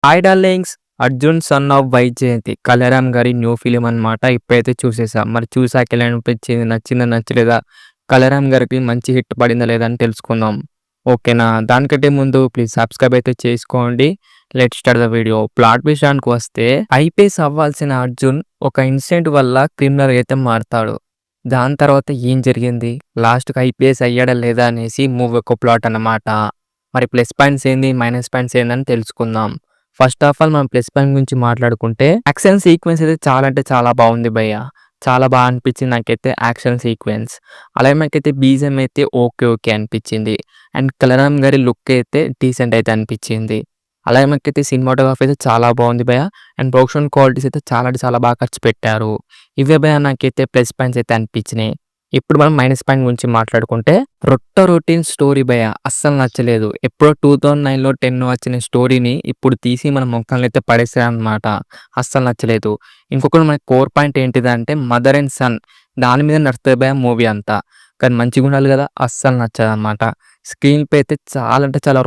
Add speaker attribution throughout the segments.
Speaker 1: Hi darlings! 'Arjun son of Vyjayanthi' Kalyan గారి new film అనమాట. ఇప్పుడైతే చూసేసా. మరి చూసాక ఎలా అనిపించింది? నచ్చిందా? నచ్చలేదా? కళ్యాణ్ గారికి మంచి హిట్ పడిందా లేదా అని తెలుసుకుందాం. ఓకేనా? దానికంటే ముందు ప్లీజ్ సబ్స్క్రైబ్ అయితే చేసుకోండి. Let's start the video. Plot విషయానికి వస్తే ఐపీఎస్ అవ్వాల్సిన అర్జున్ ఒక ఇన్సిడెంట్ వల్ల క్రిమినల్ అయితే మారతాడు. దాని తర్వాత ఏం జరిగింది? లాస్ట్‌కి ఐపీఎస్ అయ్యాడా లేదా అనేసి మూవీ యొక్క ప్లాట్ అన్నమాట. మరి ప్లస్ పాయింట్స్ ఏంది? మైనస్ పాయింట్స్ ఏందని తెలుసుకుందాం. ఫస్ట్ ఆఫ్ ఆల్ మనం ప్లస్ పాయింట్ గురించి మాట్లాడుకుంటే యాక్షన్ సీక్వెన్స్ అయితే చాలా అంటే చాలా బాగుంది భయ్య. చాలా బాగా అనిపించింది నాకైతే యాక్షన్ సీక్వెన్స్. అలాగే నాకైతే బీజిఎం అయితే ఓకే ఓకే అనిపించింది. అండ్ కళ్యాణ్ గారి లుక్ అయితే డీసెంట్ అయితే అనిపించింది. అలాగే నాకైతే సినిమాటోగ్రఫీ అయితే చాలా బాగుంది భయ్య. అండ్ ప్రొడక్షన్ క్వాలిటీస్ అయితే చాలా అంటే చాలా బాగా ఖర్చు పెట్టారు. ఇవే భయ్య నాకైతే ప్లస్ పాయింట్స్ అయితే అనిపించినాయి. ఇప్పుడు మనం మైనస్ పాయింట్ గురించి మాట్లాడుకుంటే రొటీన్ స్టోరీ భయ్య అస్సలు నచ్చలేదు. ఎప్పుడో 2009లో 10 వచ్చిన స్టోరీని ఇప్పుడు తీసి మన మొఖంలో అయితే పడేసారనమాట. అస్సలు నచ్చలేదు. ఇంకొకటి మన కోర్ పాయింట్ ఏంటిదంటే మదర్ అండ్ సన్ దాని మీద నడుస్తది భయ్య మూవీ అంతా. కానీ మంచిగుండాలి కదా! అస్సలు నచ్చదనమాట. స్క్రీన్ ప్లే అయితే చాలా అంటే చాలా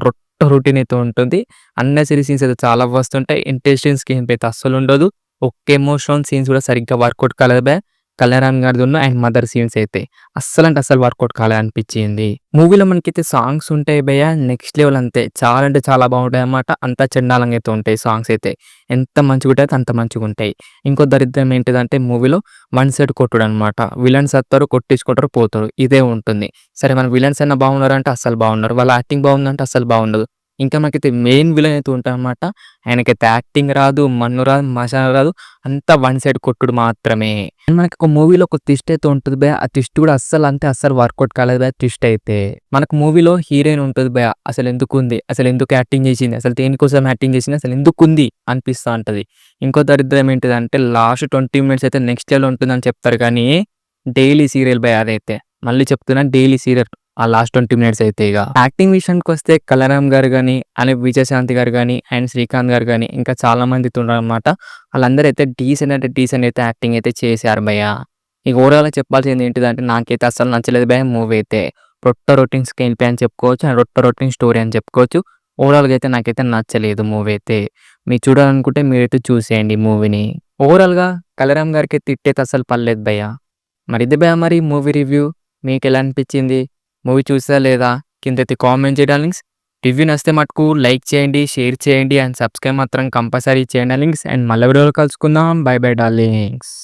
Speaker 1: రొటీన్ అయితే ఉంటుంది. అన్నెసెసరీ సీన్స్ అయితే చాలా వస్తుంటాయి. ఇంట్రెస్టింగ్ స్క్రీన్ ప్లే అయితే అస్సలుండదు. ఒక్క ఎమోషనల్ సీన్స్ కూడా సరిగ్గా వర్కౌట్ కాలేదు భయ్య. కళ్యాణ్ గారిదును అండ్ మదర్ సీన్స్ అయితే అస్సలంటే అస్సలు వర్కౌట్ కాలేదనిపించింది. మూవీలో మనకైతే సాంగ్స్ ఉంటాయి భయ్య నెక్స్ట్ లెవెల్ అంతే. చాలా అంటే చాలా బాగుంటాయన్నమాట. అంతా చెండాలంగా అయితే ఉంటాయి సాంగ్స్ అయితే. ఎంత మంచిగుంటాయో అంత మంచిగుంటాయి. ఇంకో దరిద్రం ఏంటిదంటే మూవీలో వన్ సైడ్ కొట్టుడనమాట. విలన్స్ వస్తారు, కొట్టించుకుంటారు, పోతారు. ఇదే ఉంటుంది. సరే మన విలన్స్ అయినా బాగున్నారంటే అస్సలు బాగున్నారు. వాళ్ళ యాక్టింగ్ బాగుందంటే అస్సలు బాగుండదు. ఇంకా మనకైతే మెయిన్ విలన్ అయితే ఉంటాడనమాట. ఆయనకైతే యాక్టింగ్ రాదు, మన్ను రాదు, మసాలా రాదు. అంతా వన్ సైడ్ కొట్టుడు మాత్రమే. అండ్ మనకి ఒక మూవీలో ఒక ట్విస్ట్ అయితే ఉంటుంది భయ్య. ఆ ట్విస్ట్ కూడా అస్సలు అంటే అస్సలు వర్కౌట్ కాలేదు భయ్య ట్విస్ట్ అయితే. మనకు మూవీలో హీరోయిన్ ఉంటుంది భయ్య. అసలు ఎందుకుంది? అసలు ఎందుకు యాక్టింగ్ చేసింది? అసలు దేనికోసం యాక్టింగ్ చేసింది? అసలు ఎందుకుంది? అనిపిస్తా ఉంటది. ఇంకో దరిద్రం ఏంటిదంటే లాస్ట్ 20 మినిట్స్ అయితే నెక్స్ట్ లెవెల్ ఉంటుందని చెప్తారు కానీ డైలీ సీరియల్ భయ్య అదైతే. మళ్ళీ చెప్తున్నా డైలీ సీరియల్. ఆ లాస్ట్ 20 మినిట్స్ అయితే ఇగ. యాక్టింగ్ విషయానికొస్తే కళ్యాణ్ గారు గాని, అలాగే విజయశాంతి గారు గాని, అండ్ శ్రీకాంత్ గారు గాని ఇంకా చాలా మంది ఉన్నారనమాట. వాళ్ళందరూ అయితే డీసెంట్ అంటే డీసెంట్ అయితే యాక్టింగ్ అయితే చేశారు భయ్య. ఇక ఓవరాల్‌గా చెప్పాల్సింది ఏంటిదంటే నాకైతే అస్సలు నచ్చలేదు భయ్య మూవీ అయితే. రొటీన్ స్క్రీన్ ప్లే అని చెప్పుకోవచ్చు. అండ్ రొటీన్ స్టోరీ అని చెప్పుకోవచ్చు. ఓవరాల్‌గా అయితే నాకైతే నచ్చలేదు మూవీ అయితే. మీరు చూడాలనుకుంటే మీరైతే చూసేయండి మూవీని. ఓవరాల్‌గా కళ్యాణ్ గారికి తిట్టయితే అస్సలు పడలేదు భయ్య. మరి ఇది భయ్య మరి మూవీ రివ్యూ. మీకెలా అనిపించింది? మూవీ చూసారా లేదా? కిందైతే కామెంట్ చేయండి డార్లింగ్స్. రివ్యూ నచ్చితే మటుకు లైక్ చేయండి, షేర్ చేయండి అండ్ సబ్స్క్రైబ్ మాత్రం కంపల్సరీ చేయండి డార్లింగ్స్. అండ్ మళ్ళీ వీడియోలో కలుసుకుందాం. By by darlings.